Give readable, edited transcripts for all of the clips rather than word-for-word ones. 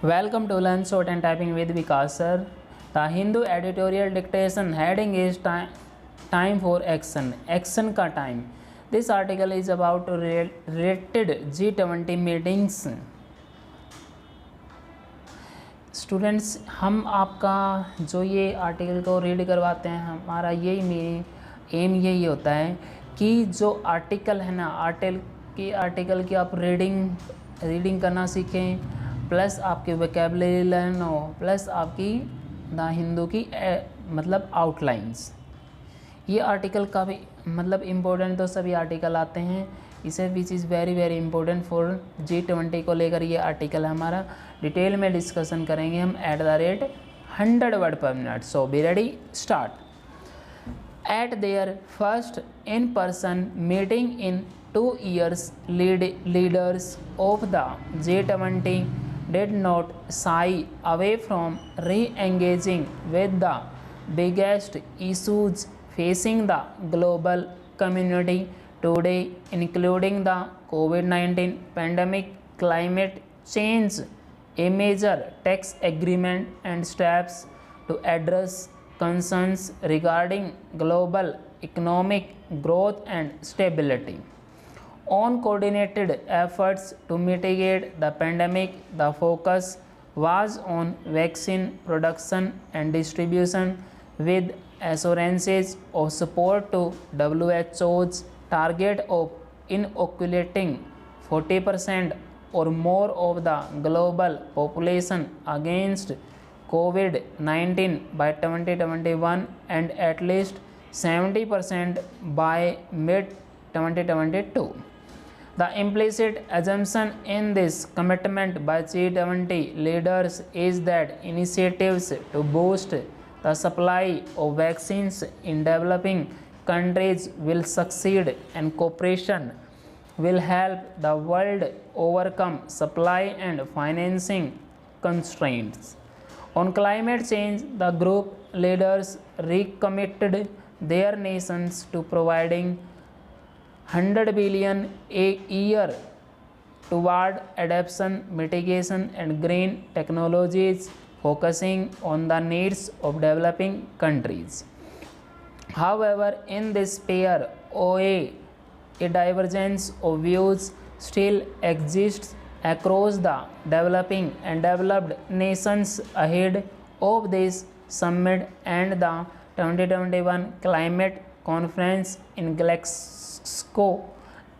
Welcome to Learn Short and Typing with Vikas sir. The Hindu editorial dictation heading is time for action. Action का time. This article is about related G20 meetings. Students, हम आपका जो ये article को read करवाते हैं, हमारा यही एम यही होता है कि जो आर्टिकल है ना, आर्टिकल की आप रीडिंग करना सीखें, प्लस आपकी वोकैबुलरी लर्न हो, प्लस आपकी द हिंदू की मतलब आउटलाइंस। ये आर्टिकल काफ़ी मतलब इम्पोर्टेंट तो सभी आर्टिकल आते हैं, इसे which is very very important for G20 को लेकर ये आर्टिकल है हमारा। डिटेल में डिस्कशन करेंगे हम एट द रेट 100 वर्ड पर minute. So be ready, start. At their first in-person meeting in 2 years, leaders of the G20 did not shy away from re-engaging with the biggest issues facing the global community today, including the COVID-19 pandemic, climate change, a major tax agreement, and steps to address concerns regarding global economic growth and stability. On coordinated efforts to mitigate the pandemic, the focus was on vaccine production and distribution, with assurances of support to WHO's target of inoculating 40% or more of the global population against COVID-19 by 2021 and at least 70% by mid-2022. The implicit assumption in this commitment by G20 leaders is that initiatives to boost the supply of vaccines in developing countries will succeed, and cooperation will help the world overcome supply and financing constraints. On climate change, the group leaders recommitted their nations to providing 100 billion a year toward adaptation, mitigation, and green technologies, focusing on the needs of developing countries. However, in this sphere, a divergence of views still exists across the developing and developed nations ahead of this summit and the 2021 climate conference in Glasgow.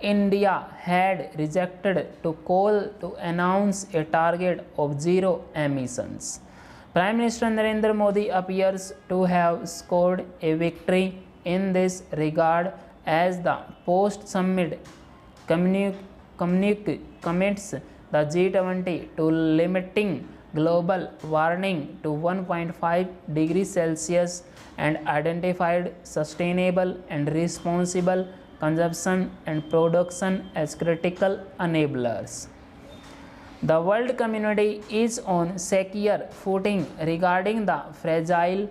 India had rejected to call to announce a target of zero emissions. Prime Minister Narendra Modi appears to have scored a victory in this regard as the post-summit commits the G20 to limiting global warming to 1.5 degrees Celsius and identified sustainable and responsible consumption and production as critical enablers. The world community is on secure footing regarding the fragile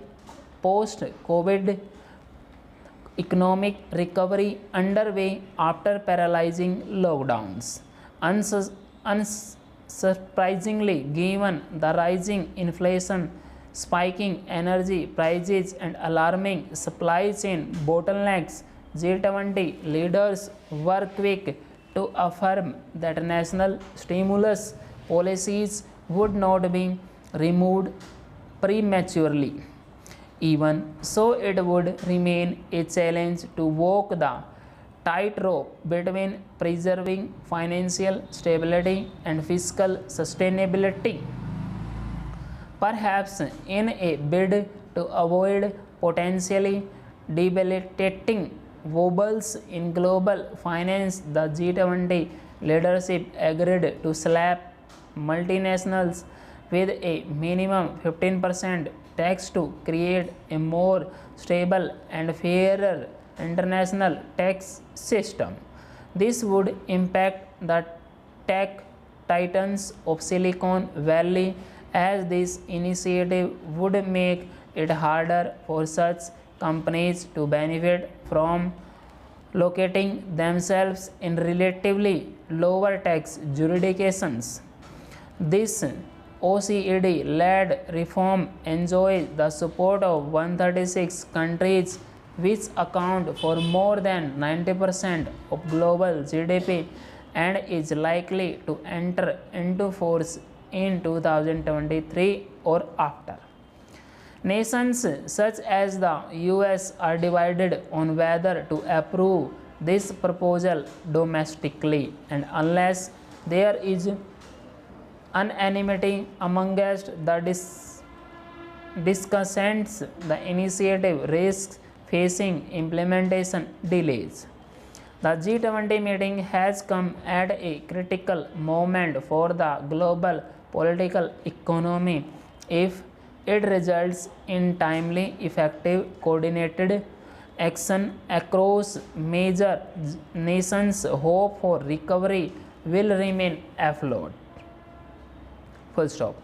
post-COVID economic recovery underway after paralyzing lockdowns. Unsurprisingly, given the rising inflation, spiking energy prices, and alarming supply chain bottlenecks, G20 leaders were quick to affirm that national stimulus policies would not be removed prematurely. Even so, it would remain a challenge to walk the tightrope between preserving financial stability and fiscal sustainability. Perhaps in a bid to avoid potentially debilitating wobbles in global finance, the G20 leadership agreed to slap multinationals with a minimum 15% tax to create a more stable and fairer international tax system. This would impact the tech titans of Silicon Valley, as this initiative would make it harder for such companies to benefit from locating themselves in relatively lower tax jurisdictions. This OECD-led reform enjoys the support of 136 countries, which account for more than 90% of global GDP and is likely to enter into force in 2023 or after. Nations such as the US are divided on whether to approve this proposal domestically, and unless there is unanimity amongst the discussants, the initiative risks facing implementation delays. The G20 meeting has come at a critical moment for the global political economy if it results in timely, effective, coordinated action across major nations. Hope for recovery will remain afloat. Full stop.